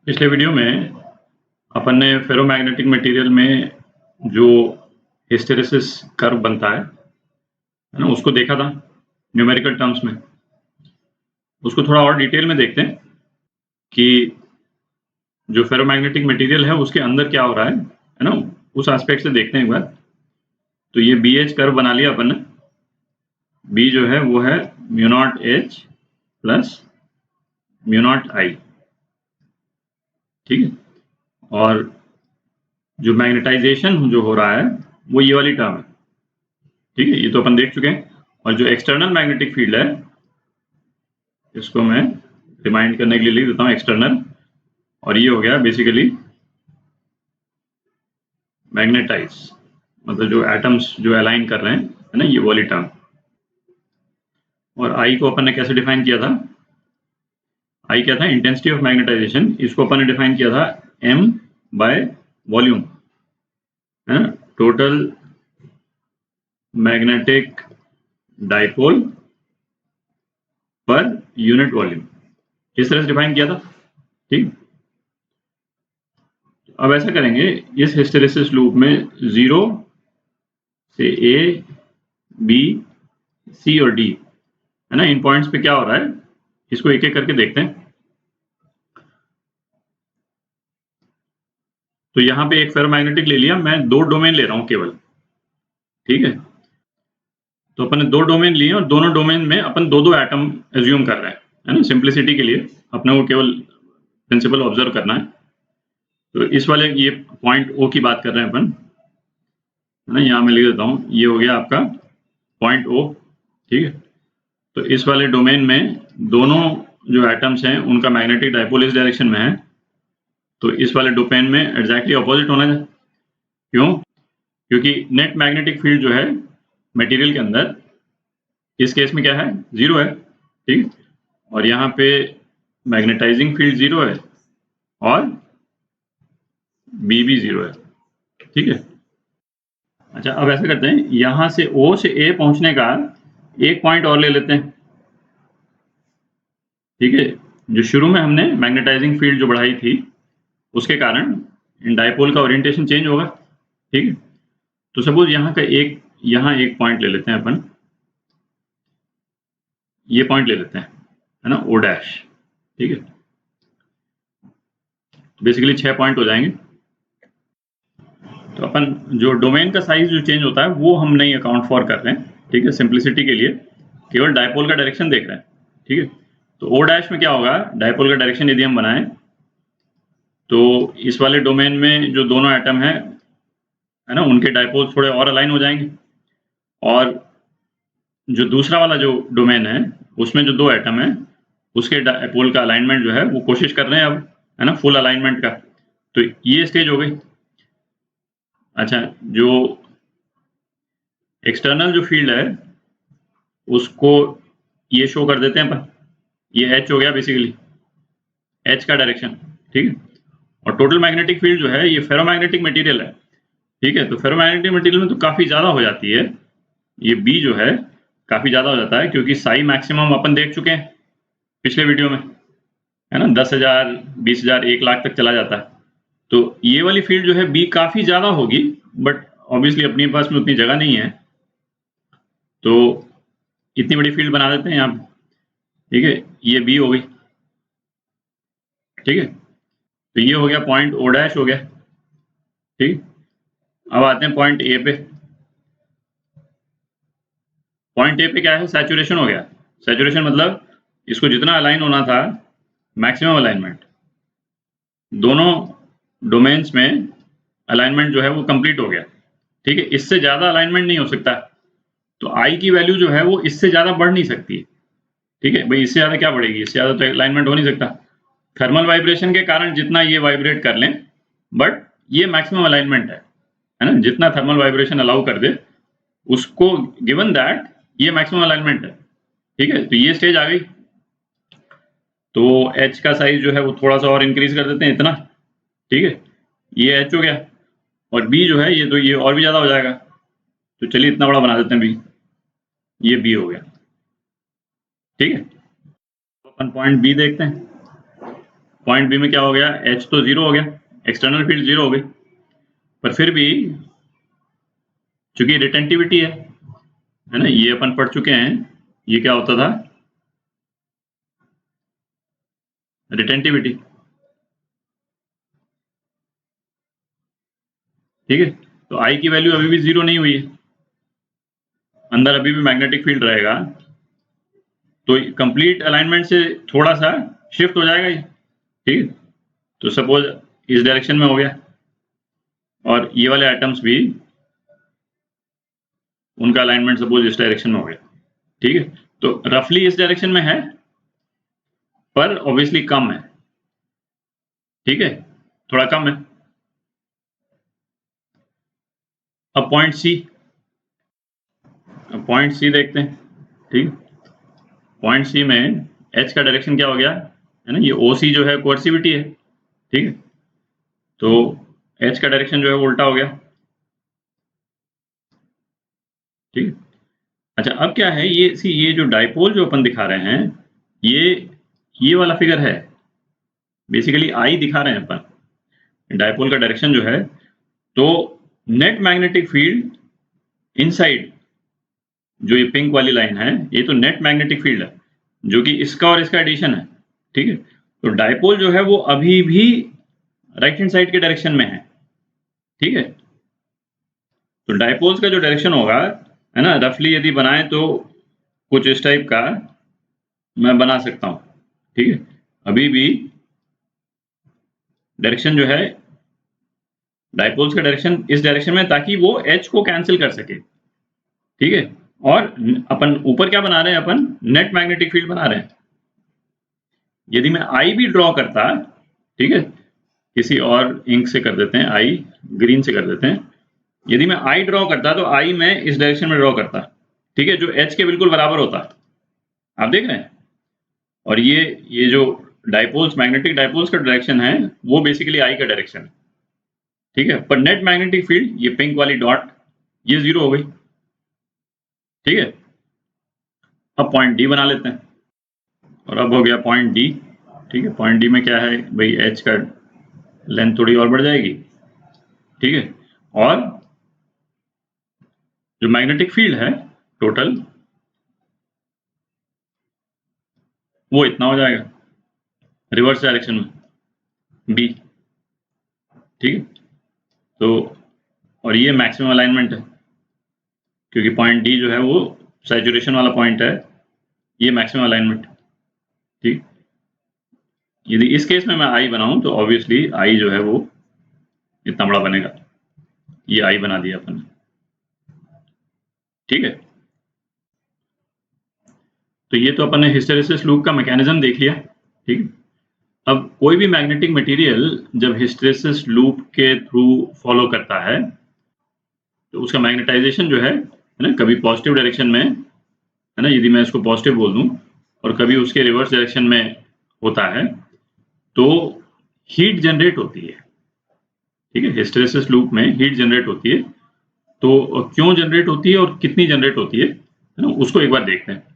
पिछले वीडियो में अपन ने फेरोमैग्नेटिक मटेरियल में जो हिस्टेरेसिस कर्व बनता है ना, उसको देखा था न्यूमेरिकल टर्म्स में। उसको थोड़ा और डिटेल में देखते हैं कि जो फेरोमैग्नेटिक मटेरियल है उसके अंदर क्या हो रहा है ना, उस एस्पेक्ट से देखते हैं एक बार। तो ये बी एच कर्व बना लिया अपन ने। बी जो है वो है mu naught H plus mu naught I, ठीक है। और जो मैग्नेटाइजेशन जो हो रहा है वो ये वाली टर्म है, ठीक है। ये तो अपन देख चुके हैं। और जो एक्सटर्नल मैग्नेटिक फील्ड है, इसको मैं रिमाइंड करने के लिए लिख देता हूँ एक्सटर्नल, और ये हो गया बेसिकली मैग्नेटाइज, मतलब जो एटम्स जो अलाइन कर रहे हैं, है ना, ये वाली टर्म। और आई को अपन ने कैसे डिफाइन किया था? आई क्या था? Intensity of magnetization. इसको अपन ने डिफाइन किया था m बाय वॉल्यूम, है ना, total magnetic dipole per unit volume. इस तरह से डिफाइन किया था, ठीक। अब ऐसा करेंगे, इस हिस्टेरेसिस लूप में 0 से A, B, C और D, है ना, इन पॉइंट्स पे क्या हो रहा है, इसको एक एक करके देखते हैं। तो यहाँ पे एक फेरोमैग्नेटिक ले लिया, मैं 2 डोमेन ले रहा हूँ केवल, ठीक है। तो अपन ने 2 डोमेन लिए और दोनों डोमेन में अपन 2-2 एटम एज्यूम कर रहे हैं, है ना, सिंप्लिसिटी के लिए अपने को केवल प्रिंसिपल ऑब्जर्व करना है। तो इस वाले ये पॉइंट O की बात कर रहे हैं अपन, है ना। यहाँ मैं लिख देता हूँ, ये हो गया आपका पॉइंट O, ठीक है। तो इस वाले डोमेन में दोनों जो एटम्स हैं उनका मैग्नेटिक डाइपोल इस डायरेक्शन में है। तो इस वाले डोमेन में एग्जैक्टली ऑपोजिट होना चाहिए। क्यों? क्योंकि नेट मैग्नेटिक फील्ड जो है मटेरियल के अंदर, इस केस में क्या है, 0 है, ठीक। और यहाँ पे मैग्नेटाइजिंग फील्ड 0 है और बी भी 0 है, ठीक है। अच्छा, अब ऐसा करते हैं, यहाँ से O से A पहुंचने का एक पॉइंट और ले लेते हैं, ठीक है। जो शुरू में हमने मैग्नेटाइजिंग फील्ड जो बढ़ाई थी उसके कारण इन डाइपोल का ओरिएंटेशन चेंज होगा, ठीक है। तो सपोज यहाँ का यहाँ एक पॉइंट ले लेते हैं अपन, ये पॉइंट ले लेते हैं, है ना, O डैश, ठीक है। बेसिकली 6 पॉइंट हो जाएंगे। तो अपन जो डोमेन का साइज जो चेंज होता है वो हम नहीं अकाउंट फॉर कर रहे हैं, ठीक है, सिंप्लिसिटी के लिए केवल डाइपोल का डायरेक्शन देख रहे हैं, ठीक है। तो O डैश में क्या होगा, डाइपोल का डायरेक्शन यदि हम बनाएं तो इस वाले डोमेन में जो दोनों एटम है ना, उनके डाइपोल थोड़े और अलाइन हो जाएंगे। और जो दूसरा वाला जो डोमेन है उसमें जो 2 एटम है उसके डाइपोल का अलाइनमेंट जो है वो कोशिश कर रहे हैं अब, है ना, फुल अलाइनमेंट का। तो ये स्टेज हो गई। अच्छा, जो एक्सटर्नल जो फील्ड है उसको ये शो कर देते हैं अपन, ये H हो गया बेसिकली, H का डायरेक्शन, ठीक है। और टोटल मैग्नेटिक फील्ड जो है ये फेरोमैग्नेटिक मटेरियल है, ठीक है। तो फेरोमैग्नेटिक मटेरियल में तो काफी ज्यादा हो जाती है, ये B जो है काफी ज्यादा हो जाता है, क्योंकि साई मैक्सिमम अपन देख चुके हैं पिछले वीडियो में, है ना, 10,000, 20,000, 1 लाख तक चला जाता है। तो ये वाली फील्ड जो है B काफी ज्यादा होगी, बट ऑब्वियसली अपने पास में उतनी जगह नहीं है, तो इतनी बड़ी फील्ड बना देते हैं यहाँ पे, ठीक है। ये B हो गई, ठीक है। तो ये हो गया पॉइंट O डैश हो गया, ठीक। अब आते हैं पॉइंट A पे। पॉइंट A पे क्या है, सैचुरेशन हो गया। सैचुरेशन मतलब इसको जितना अलाइन होना था, मैक्सिमम अलाइनमेंट, दोनों डोमेन्स में अलाइनमेंट जो है वो कंप्लीट हो गया, ठीक है। इससे ज्यादा अलाइनमेंट नहीं हो सकता। तो आई की वैल्यू जो है वो इससे ज्यादा बढ़ नहीं सकती, ठीक है भाई। इससे ज्यादा क्या बढ़ेगी, इससे ज्यादा तो अलाइनमेंट हो नहीं सकता। थर्मल वाइब्रेशन के कारण जितना ये वाइब्रेट कर लें, बट ये मैक्सिमम अलाइनमेंट है ना, जितना थर्मल वाइब्रेशन अलाउ कर दे उसको, गिवन दैट ये मैक्सिमम अलाइनमेंट है, ठीक है। तो ये स्टेज आ गई। तो H का साइज जो है वो थोड़ा सा और इंक्रीज कर देते हैं, इतना, ठीक है। ये H हो गया। और B जो है ये तो ये और भी ज्यादा हो जाएगा, तो चलिए इतना बड़ा बना देते हैं B, ये B हो गया, ठीक है। अपन पॉइंट B देखते हैं। पॉइंट बी में क्या हो गया, एच तो 0 हो गया, एक्सटर्नल फील्ड 0 हो गई, पर फिर भी चूंकि रिटेंटिविटी है ना, ये अपन पढ़ चुके हैं, ये क्या होता था, रिटेंटिविटी, ठीक है। तो आई की वैल्यू अभी भी 0 नहीं हुई है, अंदर अभी भी मैग्नेटिक फील्ड रहेगा, तो कंप्लीट अलाइनमेंट से थोड़ा सा शिफ्ट हो जाएगा ये, ठीक है। तो सपोज इस डायरेक्शन में हो गया, और ये वाले एटम्स भी उनका अलाइनमेंट सपोज इस डायरेक्शन में हो गया, ठीक है। तो रफली इस डायरेक्शन में है, पर ऑब्वियसली कम है, ठीक है, थोड़ा कम है। अब पॉइंट सी देखते हैं, ठीक। पॉइंट सी में एच का डायरेक्शन क्या हो गया है ना, ये ओ सी जो है कोअर्सिविटी है, ठीक है। तो एच का डायरेक्शन जो है वो उल्टा हो गया, ठीक है। अच्छा, अब क्या है, ये जो डाइपोल जो अपन दिखा रहे हैं, ये वाला फिगर है, बेसिकली आई दिखा रहे हैं अपन, डाइपोल का डायरेक्शन जो है, तो नेट मैग्नेटिक फील्ड इनसाइड, जो ये पिंक वाली लाइन है, ये तो नेट मैग्नेटिक फील्ड है, जो कि इसका और इसका एडिशन है, ठीक है। तो डाइपोल जो है वो अभी भी राइट हैंड साइड के डायरेक्शन में है, ठीक है। तो डाइपोल्स का जो डायरेक्शन होगा, है ना, रफली यदि बनाए तो कुछ इस टाइप का मैं बना सकता हूं, ठीक है। अभी भी डायरेक्शन जो है, डाइपोल्स का डायरेक्शन इस डायरेक्शन में, ताकि वो एच को कैंसिल कर सके, ठीक है। और अपन ऊपर क्या बना रहे हैं, अपन नेट मैग्नेटिक फील्ड बना रहे हैं। यदि मैं आई भी ड्रॉ करता, ठीक है, किसी और इंक से कर देते हैं, आई ग्रीन से कर देते हैं, यदि मैं आई ड्रॉ करता तो आई मैं इस डायरेक्शन में ड्रॉ करता, ठीक है, जो एच के बिल्कुल बराबर होता, आप देख रहे हैं। और ये जो डाइपोल्स, मैग्नेटिक डाइपोल्स का डायरेक्शन है, वो बेसिकली आई का डायरेक्शन है, ठीक है। पर नेट मैग्नेटिक फील्ड, ये पिंक वाली डॉट, ये 0 हो गई, ठीक है। अब पॉइंट डी बना लेते हैं, और अब हो गया पॉइंट डी, ठीक है। पॉइंट डी में क्या है भाई, एच का लेंथ थोड़ी और बढ़ जाएगी, ठीक है। और जो मैग्नेटिक फील्ड है टोटल, वो इतना हो जाएगा रिवर्स डायरेक्शन में, बी, ठीक है। तो और ये मैक्सिमम अलाइनमेंट है, क्योंकि पॉइंट डी जो है वो सैचुरेशन वाला पॉइंट है, ये मैक्सिमम अलाइनमेंट, ठीक। यदि इस केस में मैं आई बनाऊं तो ऑब्वियसली आई जो है वो इतना बड़ा बनेगा, ये आई बना दिया अपन, ठीक है। तो ये तो अपन ने हिस्टेरेसिस लूप का मैकेनिज्म देख लिया, ठीक। अब कोई भी मैग्नेटिक मटेरियल जब हिस्टेरेसिस लूप के थ्रू फॉलो करता है, तो उसका मैग्नेटाइजेशन जो है ना, कभी पॉजिटिव डायरेक्शन में, है ना, यदि मैं इसको पॉजिटिव बोल दूं, और कभी उसके रिवर्स डायरेक्शन में होता है, तो हीट जनरेट होती है, ठीक है। हिस्टेरेसिस लूप में हीट जनरेट होती है, तो क्यों जनरेट होती है और कितनी जनरेट होती है ना, उसको एक बार देखते हैं।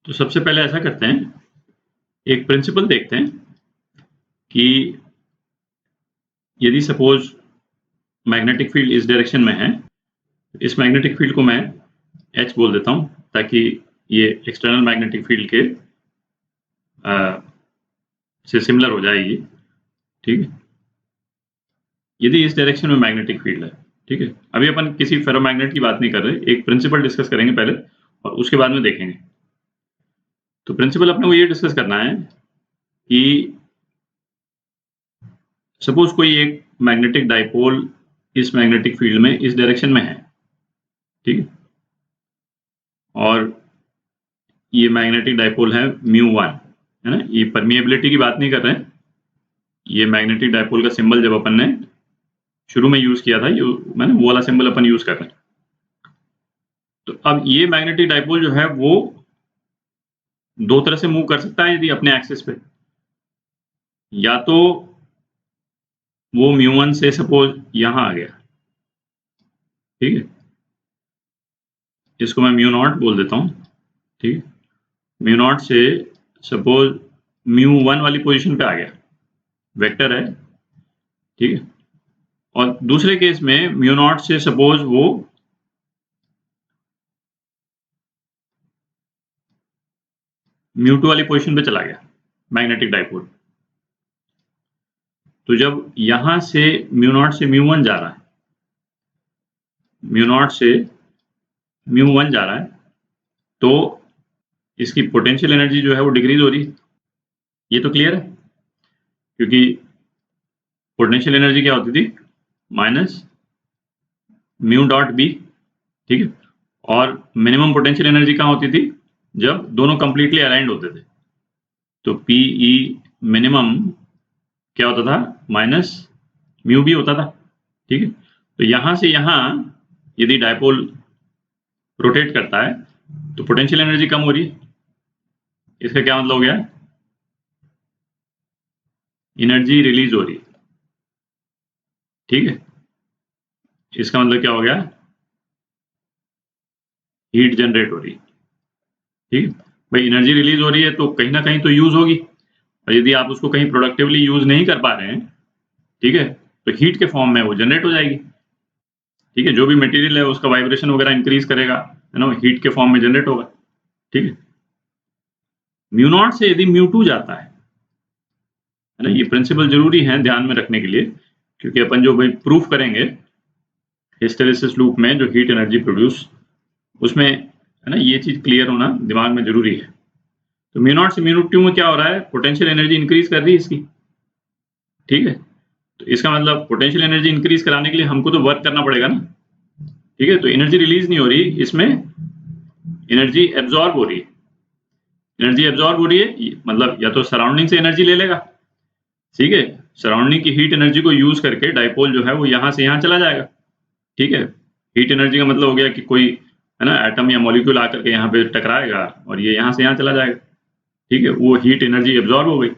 तो सबसे पहले ऐसा करते हैं, एक प्रिंसिपल देखते हैं कि यदि सपोज मैग्नेटिक फील्ड इस डायरेक्शन में है, इस मैग्नेटिक फील्ड को मैं एच बोल देता हूं, ताकि ये एक्सटर्नल मैग्नेटिक फील्ड के से सिमिलर हो जाएगी, ठीक है। यदि इस डायरेक्शन में मैग्नेटिक फील्ड है, ठीक है, अभी अपन किसी फेरोमैग्नेट की बात नहीं कर रहे, एक प्रिंसिपल डिस्कस करेंगे पहले, और उसके बाद में देखेंगे। तो प्रिंसिपल अपने को ये डिस्कस करना है कि सपोज कोई एक मैग्नेटिक डाइपोल इस मैग्नेटिक फील्ड में इस डायरेक्शन में है, ठीक है, और ये मैग्नेटिक डाइपोल है μ1, है ना, ये परमिएबिलिटी की बात नहीं कर रहे हैं, ये मैग्नेटिक डाइपोल का सिंबल जब अपन ने शुरू में यूज किया था, ये मैंने वो वाला सिंबल अपन यूज कर रहे हैं। तो अब ये मैग्नेटिक डाइपोल जो है वो दो तरह से मूव कर सकता है, यदि अपने एक्सिस पे, या तो वो μ1 से सपोज यहां आ गया, ठीक है, इसको मैं μ0 बोल देता हूं, ठीक है। μ0 से सपोज μ1 वाली पोजीशन पे आ गया, वेक्टर है, ठीक है। और दूसरे केस में μ0 से सपोज वो μ2 वाली पोजीशन पे चला गया, मैग्नेटिक डाइपोल। तो जब यहां से μ0 से μ1 जा रहा है, μ0 से μ1 जा रहा है, तो इसकी पोटेंशियल एनर्जी जो है वो डिक्रीज हो रही है। ये तो क्लियर है, क्योंकि पोटेंशियल एनर्जी क्या होती थी, माइनस म्यू डॉट बी, ठीक है। और मिनिमम पोटेंशियल एनर्जी कहाँ होती थी, जब दोनों कंप्लीटली अलाइंड होते थे। तो पीई मिनिमम क्या होता था, माइनस म्यू बी होता था, ठीक है। तो यहां से यहां यदि डायपोल रोटेट करता है तो पोटेंशियल एनर्जी कम हो रही है। इसका क्या मतलब हो गया, एनर्जी रिलीज हो रही है, ठीक है। इसका मतलब क्या हो गया, हीट जनरेट हो रही है, ठीक है। भाई एनर्जी रिलीज हो रही है तो कहीं ना कहीं तो यूज होगी, और यदि आप उसको कहीं प्रोडक्टिवली यूज नहीं कर पा रहे हैं, ठीक है, तो हीट के फॉर्म में वो जनरेट हो जाएगी, ठीक है। जो भी मटेरियल है उसका वाइब्रेशन वगैरह इंक्रीज करेगा, है ना, हीट के फॉर्म में जनरेट होगा, ठीक है। μ0 से यदि μ2 जाता है ना, ये प्रिंसिपल जरूरी है ध्यान में रखने के लिए, क्योंकि अपन जो भाई प्रूफ करेंगे हिस्टेरेसिस लूप में जो हीट एनर्जी प्रोड्यूस, उसमें है ना ये चीज क्लियर होना दिमाग में जरूरी है। तो μ0 से μ2 में क्या हो रहा है, पोटेंशियल एनर्जी इंक्रीज कर रही है इसकी, ठीक है। तो इसका मतलब पोटेंशियल एनर्जी इंक्रीज कराने के लिए हमको तो वर्क करना पड़ेगा ना, ठीक है। तो एनर्जी रिलीज नहीं हो रही, इसमें एनर्जी एब्जॉर्ब हो रही है। एनर्जी एब्जॉर्ब हो रही है मतलब या तो सराउंडिंग से एनर्जी ले लेगा, ठीक है, सराउंडिंग की हीट एनर्जी को यूज करके डाइपोल जो है वो यहां से यहां चला जाएगा, ठीक है। हीट एनर्जी का मतलब हो गया कि कोई है ना एटम या मॉलिक्यूल आकर के यहाँ पे टकराएगा और ये यहां से यहां चला जाएगा, ठीक है। वो हीट एनर्जी एब्जॉर्ब हो गई,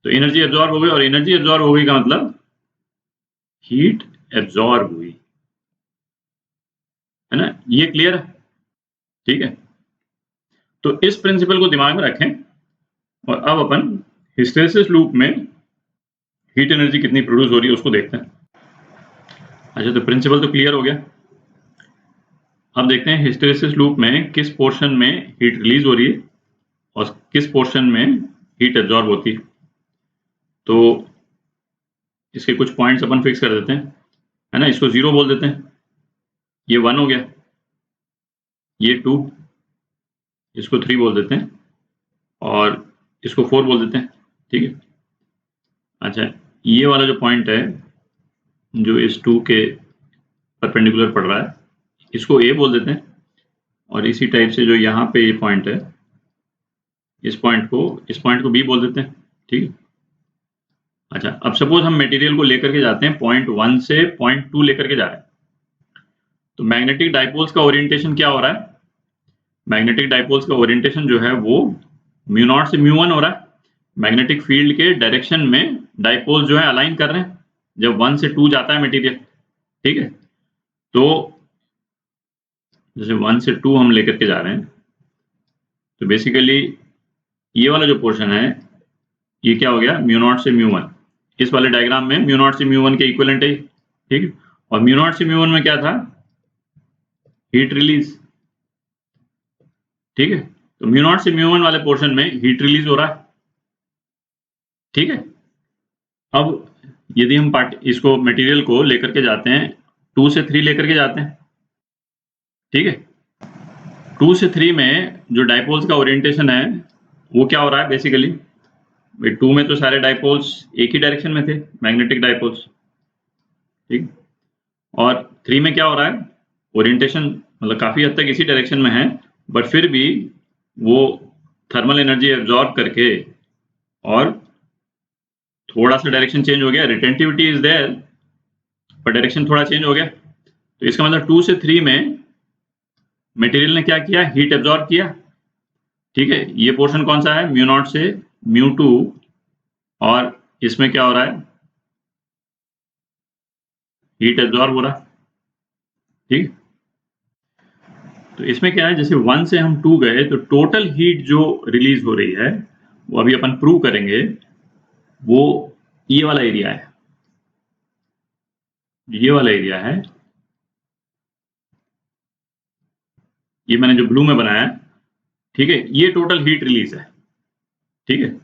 तो एनर्जी एब्जॉर्ब हो गई, और एनर्जी एब्जॉर्ब हो गई का मतलब हीट एब्जॉर्ब हुई, है ना, ये क्लियर है, ठीक है। तो इस प्रिंसिपल को दिमाग में रखें, और अब अपन हिस्टेरेसिस लूप में हीट एनर्जी कितनी प्रोड्यूस हो रही है उसको देखते हैं। अच्छा, तो प्रिंसिपल तो क्लियर हो गया। अब देखते हैं हिस्टेरेसिस लूप में किस पोर्शन में हीट रिलीज हो रही है और किस पोर्शन में हीट एब्जॉर्ब होती है। तो इसके कुछ पॉइंट्स अपन फिक्स कर देते हैं, है ना। इसको 0 बोल देते हैं, ये 1 हो गया, ये 2, इसको 3 बोल देते हैं, और इसको 4 बोल देते हैं, ठीक है। अच्छा, ये वाला जो पॉइंट है जो इस 2 के परपेंडिकुलर पड़ रहा है, इसको A बोल देते हैं, और इसी टाइप से जो यहाँ पे ये पॉइंट है, इस पॉइंट को B बोल देते हैं, ठीक है। अच्छा, अब सपोज हम मटेरियल को लेकर के जाते हैं पॉइंट 1 से पॉइंट 2 लेकर के जा रहे हैं, तो मैग्नेटिक डाइपोल्स का ओरिएंटेशन क्या हो रहा है, मैग्नेटिक डाइपोल्स का ओरिएंटेशन जो है वो μ0 से μ1 हो रहा है। मैग्नेटिक फील्ड के डायरेक्शन में डाइपोल्स जो है अलाइन कर रहे हैं जब 1 से 2 जाता है मटेरियल, ठीक है। तो जैसे 1 से 2 हम लेकर के जा रहे हैं, तो बेसिकली ये वाला जो पोर्शन है ये क्या हो गया, μ0 से μ1। इस वाले डायग्राम में μ0 से μ1 के इक्विवेलेंट है, ठीक है। और μ0 से μ1 में क्या था, हीट रिलीज, ठीक है। तो μ0 से μ1 वाले पोर्शन में हीट रिलीज हो रहा है, ठीक है। अब यदि हम इसको मटेरियल को लेकर के जाते हैं 2 से 3 लेकर के जाते हैं, ठीक है। 2 से 3 में जो डाइपोल्स का ओरिएंटेशन है वो क्या हो रहा है, बेसिकली 2 में तो सारे डाइपोल्स एक ही डायरेक्शन में थे, मैग्नेटिक डाइपोल्स, ठीक। और 3 में क्या हो रहा है, ओरिएंटेशन मतलब काफी हद तक इसी डायरेक्शन में है, बट फिर भी वो थर्मल एनर्जी एब्जॉर्ब करके और थोड़ा सा डायरेक्शन चेंज हो गया, रिटेंटिविटी इज देयर पर डायरेक्शन थोड़ा चेंज हो गया। तो इसका मतलब 2 से 3 में मटेरियल ने क्या किया, हीट एब्जॉर्ब किया, ठीक है। ये पोर्शन कौन सा है, μ0 से μ2, और इसमें क्या हो रहा है, हीट एब्जॉर्ब हो रहा है, ठीक। तो इसमें क्या है, जैसे 1 से हम 2 गए तो टोटल हीट जो रिलीज हो रही है वो अभी अपन प्रूव करेंगे, वो ये वाला एरिया है, ये वाला एरिया है, ये मैंने जो ब्लू में बनाया, ठीक है, ये टोटल हीट रिलीज है, ठीक है।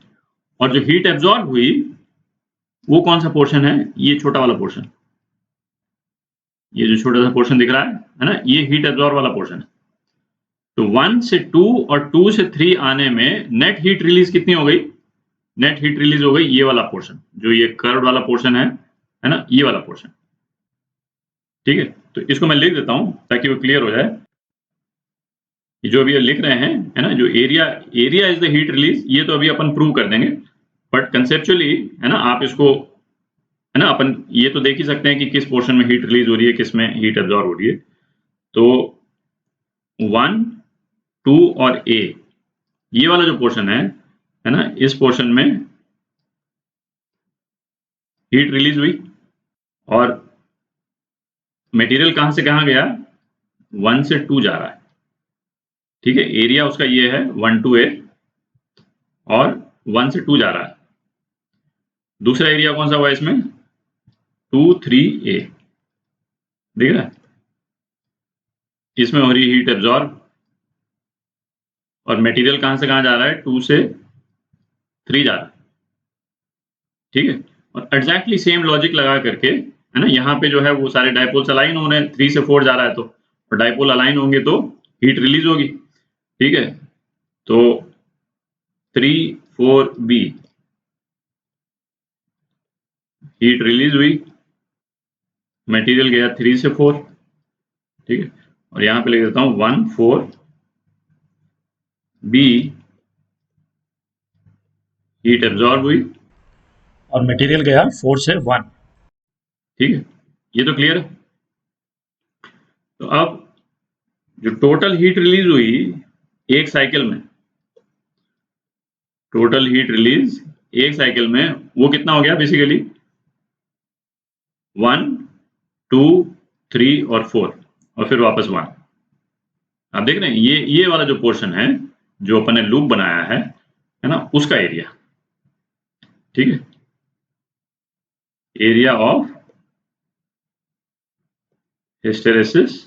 और जो हीट एब्जॉर्ब हुई वो कौन सा पोर्शन है, ये छोटा वाला पोर्शन, ये जो छोटा सा पोर्शन दिख रहा है ना, ये हीट एब्जॉर्ब वाला पोर्शन है। तो 1 से 2 और 2 से 3 आने में नेट हीट रिलीज कितनी हो गई, नेट हीट रिलीज हो गई ये वाला पोर्शन, जो ये कर्व वाला पोर्शन है ना, ये वाला पोर्शन, ठीक है। तो इसको मैं लिख देता हूं ताकि वो क्लियर हो जाए। जो अभी लिख रहे हैं है ना, जो area is the heat release, ये तो अभी अपन प्रूव कर देंगे, बट कंसेप्चुअली है ना, आप इसको है ना, अपन ये तो देख ही सकते हैं कि किस पोर्शन में हीट रिलीज हो रही है, किस में हीट एब्जॉर्ब हो रही है। तो 1, 2 और ए, ये वाला जो पोर्शन है ना, इस पोर्शन में हीट रिलीज हुई और मटेरियल कहां से कहां गया, 1 से 2 जा रहा है, ठीक है। एरिया उसका ये है 1 2 ए और 1 से 2 जा रहा है। दूसरा एरिया कौन सा हुआ इसमें, 2 3 ए, देख रहा है, इसमें हो रही हीट एब्जॉर्ब और मटेरियल कहां से कहां जा रहा है, 2 से 3 जा रहा है, ठीक है। और एग्जैक्टली सेम लॉजिक लगा करके है ना, यहाँ पे जो है वो सारे डायपोल्स अलाइन हो रहे हैं, 3 से 4 जा रहा है, तो और डायपोल अलाइन होंगे तो हीट रिलीज होगी, ठीक है। तो 3 4 बी, हीट रिलीज हुई, मटेरियल गया 3 से 4, ठीक है। और यहां पे लिख देता हूं 1 4 बी, हीट एब्जॉर्ब हुई और मटेरियल गया 4 से 1, ठीक है। ये तो क्लियर है। तो अब जो टोटल हीट रिलीज हुई एक साइकिल में, टोटल हीट रिलीज एक साइकिल में वो कितना हो गया, बेसिकली 1 2 3 और 4 और फिर वापस 1। आप देख रहे हैं ये वाला जो पोर्शन है जो अपन ने लूप बनाया है ना, उसका एरिया, ठीक है, एरिया ऑफ हिस्टेरेसिस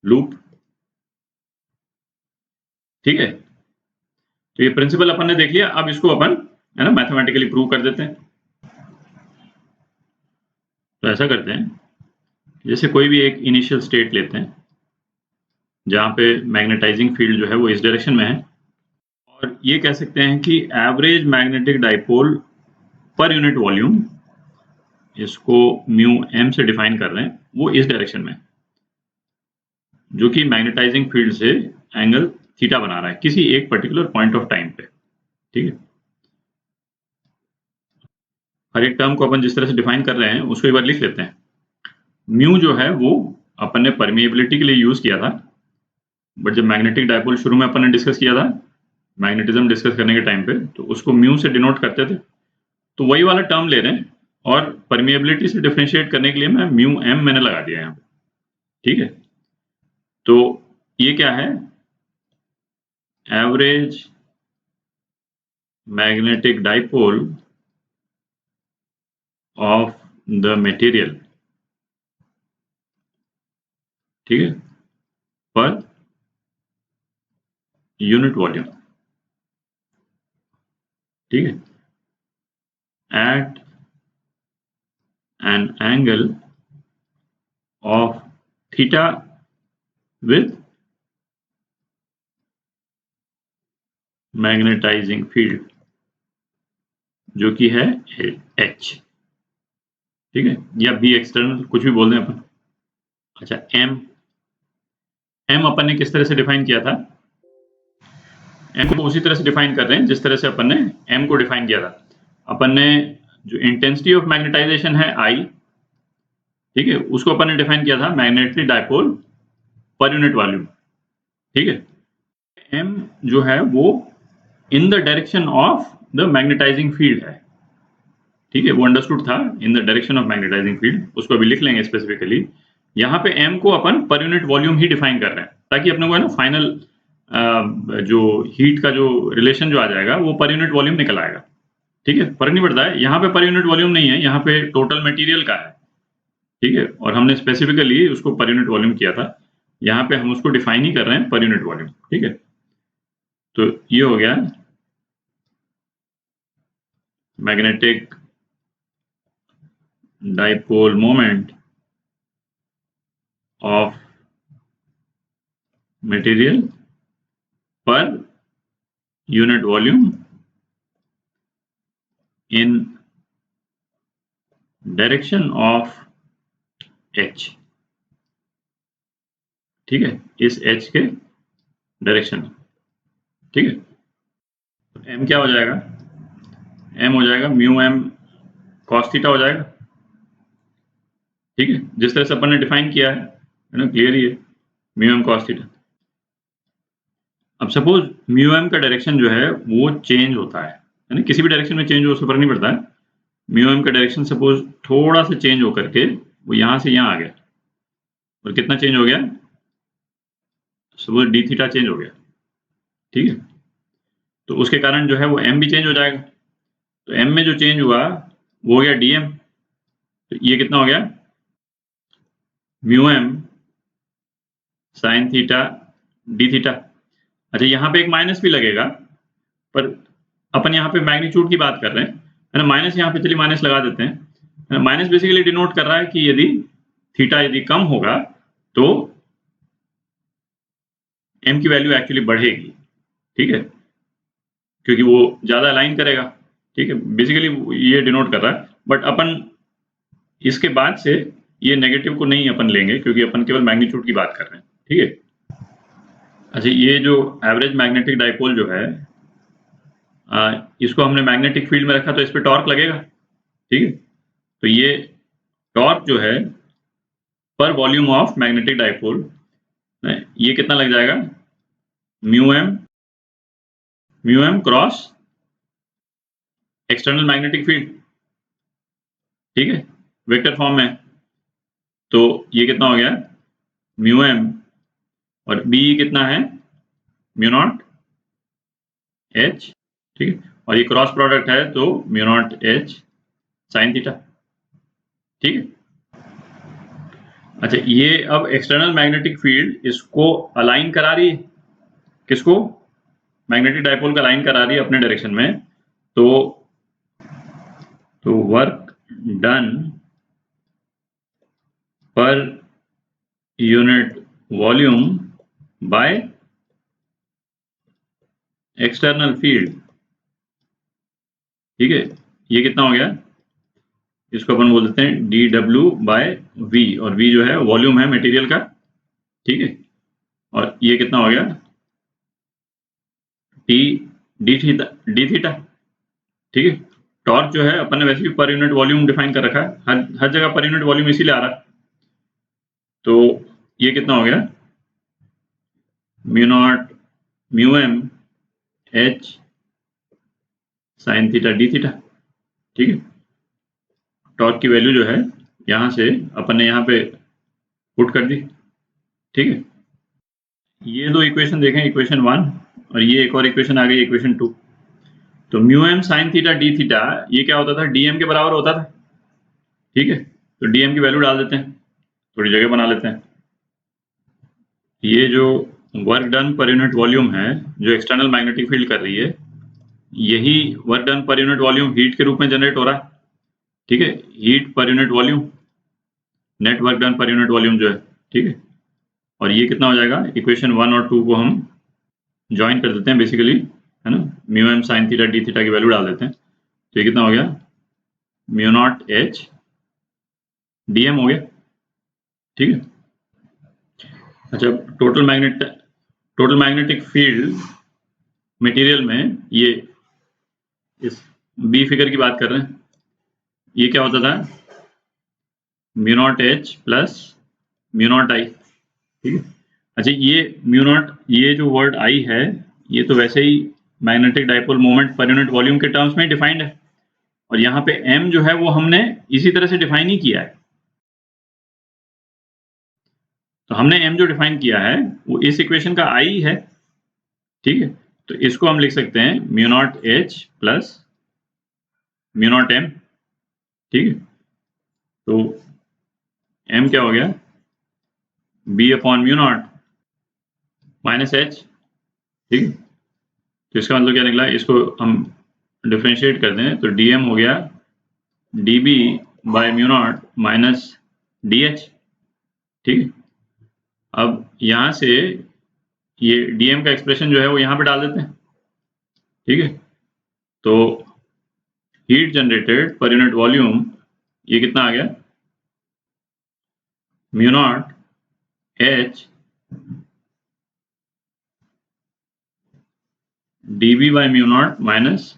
लूप, ठीक है। तो ये प्रिंसिपल अपन ने देख लिया, अब इसको अपन है ना मैथमेटिकली प्रूव कर देते हैं। तो ऐसा करते हैं, जैसे कोई भी एक इनिशियल स्टेट लेते हैं जहां पे मैग्नेटाइजिंग फील्ड जो है वो इस डायरेक्शन में है, और ये कह सकते हैं कि average magnetic dipole per unit volume, इसको म्यू एम से डिफाइन कर रहे हैं, वो इस डायरेक्शन में, जो कि मैग्नेटाइजिंग फील्ड से एंगल थीटा बना रहा है किसी एक पर्टिकुलर पॉइंट ऑफ टाइम पे, ठीक है। हर एक टर्म को अपन जिस तरह से डिफाइन कर रहे हैं उसको एक बार लिख लेते हैं। म्यू जो है वो अपन ने परमिएबिलिटी के लिए यूज किया था, बट जब मैग्नेटिक डाइपोल शुरू में अपन ने डिस्कस किया था मैग्नेटिज्म डिस्कस करने के टाइम पे, तो उसको म्यू से डिनोट करते थे, तो वही वाला टर्म ले रहे हैं और परमिएबिलिटी से डिफरेंशिएट करने के लिए मैं म्यू एम मैंने लगा दिया यहाँ पे, ठीक है। तो ये क्या है, average magnetic dipole of the material, ठीक है, पर यूनिट वॉल्यूम, ठीक है, at an angle of theta with magnetising field, जो कि है एच, ठीक है, या बी एक्सटर्नल, कुछ भी बोल दें अपन। अच्छा, एम अपन ने किस तरह से डिफाइन किया था, एम को उसी तरह से डिफाइन कर रहे हैं जिस तरह से अपन ने एम को डिफाइन किया था। अपन ने जो इंटेंसिटी ऑफ मैग्नेटाइजेशन है आई, ठीक है, उसको अपन ने डिफाइन किया था magnetic dipole per unit volume, ठीक है। एम जो है वो in the direction of the magnetising field है, ठीक है, वो अंडरस्टूड था, in the direction of magnetising field, उसको अभी लिख लेंगे स्पेसिफिकली। यहाँ पे एम को अपन पर यूनिट वॉल्यूम ही डिफाइन कर रहे हैं ताकि अपने को है ना फाइनल जो हीट का जो रिलेशन जो आ जाएगा वो पर यूनिट वॉल्यूम निकल आएगा। ठीक है, फर्क नहीं पड़ता है, यहाँ पे पर यूनिट वॉल्यूम नहीं है, यहाँ पे टोटल मटेरियल का है। ठीक है, और हमने स्पेसिफिकली उसको पर यूनिट वॉल्यूम किया था, यहाँ पे हम उसको डिफाइन ही कर रहे हैं पर यूनिट वॉल्यूम। ठीक है, तो ये हो गया magnetic dipole moment of material पर unit volume in direction of h। ठीक है, इस h के डायरेक्शन में। ठीक है, तो m क्या हो जाएगा, m हो जाएगा म्यू m cos थीटा हो जाएगा। ठीक है, जिस तरह से अपन ने डिफाइन किया है ना, क्लियर ही है, म्यू m cos थीटा। अब सपोज म्यू m का डायरेक्शन जो है वो चेंज होता है ना, किसी भी डायरेक्शन में चेंज हो उससे फर्क नहीं पड़ता है। म्यू m का डायरेक्शन सपोज थोड़ा सा चेंज होकर के वो यहाँ से यहाँ आ गया, और कितना चेंज हो गया, सपोज डी थीटा चेंज हो गया। ठीक है, तो उसके कारण जो है वो m भी चेंज हो जाएगा। तो m में जो चेंज हुआ वो हो गया dm। तो ये कितना हो गया, mu m sign theta d theta. अच्छा, यहाँ पे एक माइनस भी लगेगा, पर अपन यहाँ पे मैग्नीट्यूड की बात कर रहे हैं, है ना। माइनस यहाँ पे चलिए माइनस लगा देते हैं। माइनस बेसिकली डिनोट कर रहा है कि यदि थीटा यदि कम होगा तो m की वैल्यू एक्चुअली बढ़ेगी। ठीक है, क्योंकि वो ज्यादा अलाइन करेगा। ठीक है, बेसिकली ये डिनोट कर रहा है, बट अपन इसके बाद से ये नेगेटिव को नहीं अपन लेंगे, क्योंकि अपन केवल मैग्नीट्यूड की बात कर रहे हैं। ठीक है, अच्छा, ये जो एवरेज मैग्नेटिक डाइपोल जो है, इसको हमने मैग्नेटिक फील्ड में रखा तो इस पे टॉर्क लगेगा। ठीक है, तो ये टॉर्क जो है पर वॉल्यूम ऑफ मैग्नेटिक डाइपोल, ये कितना लग जाएगा, mu M cross external magnetic field. ठीक है, वेक्टर फॉर्म में, तो ये कितना हो गया, म्यू एम, और बी कितना है, म्यू नॉट एच। ठीक है, और ये क्रॉस प्रोडक्ट है तो mu naught H sine theta. ठीक है, अच्छा, ये अब एक्सटर्नल मैग्नेटिक फील्ड इसको अलाइन करा रही है, किसको, मैग्नेटिक डाइपोल का अलाइन करा रही है अपने डायरेक्शन में। तो वर्क डन पर unit volume by external field. ठीक है, ये कितना हो गया, इसको अपन बोल देते हैं डी डब्ल्यू बाय वी, और वी जो है वॉल्यूम है मटेरियल का। ठीक है, और ये कितना हो गया, डी थीटा। ठीक है, टॉर्क जो है अपन ने वैसे भी पर यूनिट वॉल्यूम डिफाइन कर रखा है, हर जगह पर यूनिट वॉल्यूम इसीलिए आ रहा है। तो ये कितना हो गया, mu naught mu M H sine theta d theta. ठीक है, टॉर्क की वैल्यू जो है यहाँ से अपन ने यहाँ पे पुट कर दी। ठीक है, ये दो इक्वेशन देखें, इक्वेशन 1 और ये एक और इक्वेशन आ गई, इक्वेशन 2। तो mu M sine theta d theta ये क्या होता था, डीएम के बराबर होता था। ठीक है, तो डीएम की वैल्यू डाल देते हैं, थोड़ी जगह बना लेते हैं। ये जो वर्क डन पर यूनिट वॉल्यूम है जो एक्सटर्नल मैग्नेटिक फील्ड कर रही है, यही वर्क डन पर यूनिट वॉल्यूम हीट के रूप में जनरेट हो रहा है। ठीक है, हीट पर unit volume, net work done पर यूनिट वॉल्यूम जो है। ठीक है, और ये कितना हो जाएगा, इक्वेशन 1 और 2 को हम ज्वाइन कर देते हैं बेसिकली, है ना। Mu M sine theta d theta की वैल्यू डाल देते हैं, तो ये कितना हो गया, म्यू नॉट एच डीएम हो गया। ठीक है, अच्छा, टोटल मैग्नेटिक फील्ड मटेरियल में, ये इस बी फिगर की बात कर रहे हैं, ये क्या होता था, mu naught H plus mu naught I. ठीक है, अच्छा, ये म्यू नॉट, ये जो वर्ड आई है, ये तो वैसे ही magnetic dipole moment per unit volume के टर्म्स में डिफाइंड है, और यहाँ पे m जो है वो हमने इसी तरह से डिफाइन ही किया है। तो हमने m जो डिफाइन किया है वो इस इक्वेशन का i है। ठीक है, तो इसको हम लिख सकते हैं mu naught H plus mu not M। ठीक है, तो M क्या हो गया, B upon mu naught minus H। ठीक है, तो इसका मतलब क्या निकला, इसको हम डिफ्रेंशिएट कर दें तो dm हो गया dB by mu naught minus dH। ठीक है, अब यहाँ से ये dm का एक्सप्रेशन जो है वो यहाँ पे डाल देते हैं। ठीक है, तो हीट जनरेटेड पर यूनिट वॉल्यूम ये कितना आ गया, mu not H dB by mu naught minus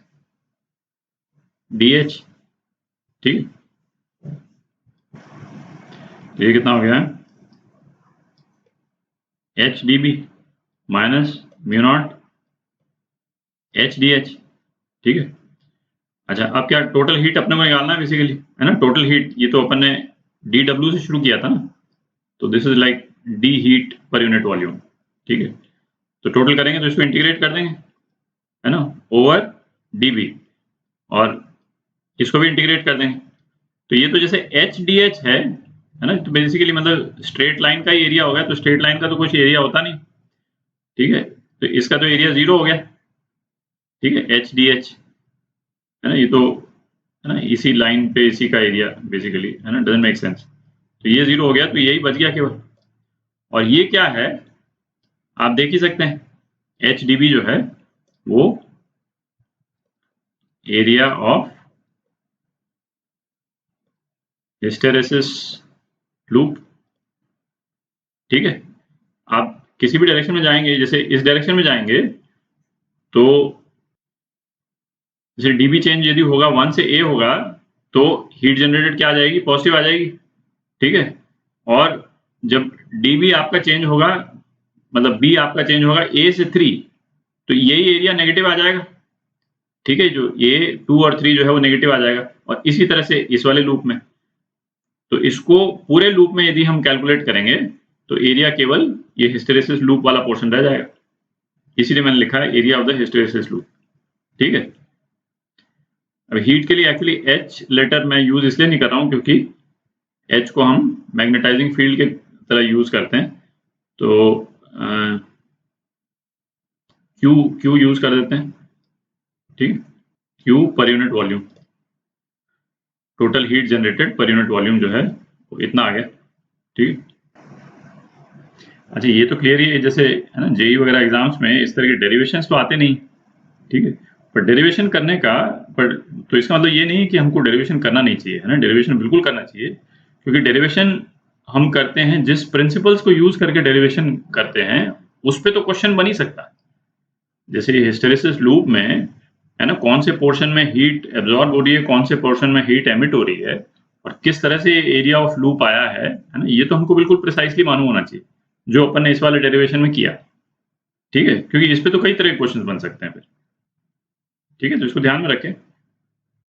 dH। ठीक है, तो ये कितना हो गया, H dB minus mu naught H dH। ठीक है, अच्छा अब क्या टोटल हीट अपने को निकालना है बेसिकली, है ना। टोटल हीट ये तो अपन ने dW से शुरू किया था ना, तो this is like d heat पर यूनिट वॉल्यूम। ठीक है, तो टोटल करेंगे तो इसको इंटीग्रेट कर देंगे, है ना, ओवर dB, और इसको भी इंटीग्रेट कर देंगे। तो ये तो जैसे H dH है ना, तो बेसिकली मतलब स्ट्रेट लाइन का ही एरिया हो गया, तो स्ट्रेट लाइन का तो कुछ एरिया होता नहीं। ठीक है, तो इसका तो एरिया 0 हो गया। ठीक है, H dH है ना, ये तो है ना इसी लाइन पे इसी का एरिया बेसिकली, है ना, डजंट मेक सेंस। तो ये 0 हो गया, तो यही बच गया केवल। और ये क्या है आप देख ही सकते हैं, H dB जो है वो एरिया ऑफ हिस्टेरेसिस लूप। ठीक है, आप किसी भी डायरेक्शन में जाएंगे, जैसे इस डायरेक्शन में जाएंगे तो जैसे dB चेंज यदि होगा 1 से A होगा तो हीट जनरेटेड क्या आ जाएगी, पॉजिटिव आ जाएगी। ठीक है, और जब dB आपका चेंज होगा, मतलब B आपका चेंज होगा A से 3, तो यही एरिया नेगेटिव आ जाएगा। ठीक है, जो A 2 और 3 जो है वो नेगेटिव आ जाएगा। और इसी तरह से इस वाले लूप में, तो इसको पूरे लूप में यदि हम कैलकुलेट करेंगे तो एरिया केवल ये हिस्टेरेसिस लूप वाला पोर्शन रह जाएगा, इसीलिए मैंने लिखा है area of the hysteresis loop. ठीक है, अब हीट के लिए एक्चुअली H लेटर मैं यूज इसलिए नहीं कर रहा हूं क्योंकि H को हम मैग्नेटाइजिंग फील्ड के तरह यूज करते हैं, तो Q यूज कर देते हैं। ठीक, Q पर unit volume, total heat generated पर यूनिट वॉल्यूम जो है वो इतना आ गया। ठीक, अच्छा ये तो क्लियर ही है, जैसे है ना जेई वगैरह एग्जाम्स में इस तरह के डेरिवेशंस तो आते नहीं। ठीक है, पर डेरिवेशन करने का, पर तो इसका मतलब ये नहीं कि हमको डेरिवेशन करना नहीं चाहिए, है ना, डेरिवेशन बिल्कुल करना चाहिए, क्योंकि डेरिवेशन हम करते हैं जिस प्रिंसिपल्स को यूज करके डेरिवेशन करते हैं उस पर तो क्वेश्चन बन ही सकता है। जैसे हिस्टेरेसिस लूप में, है ना, कौन से पोर्शन में हीट एब्जॉर्ब हो रही है, कौन से पोर्शन में हीट एमिट हो रही है, और किस तरह से एरिया ऑफ लूप आया है ना, ये तो हमको बिल्कुल प्रिसाइसली मालूम होना चाहिए, जो अपन ने इस वाले डेरिवेशन में किया। ठीक है, क्योंकि इस पे तो कई तरह के क्वेश्चन बन सकते हैं फिर। ठीक है, तो इसको ध्यान में रखें।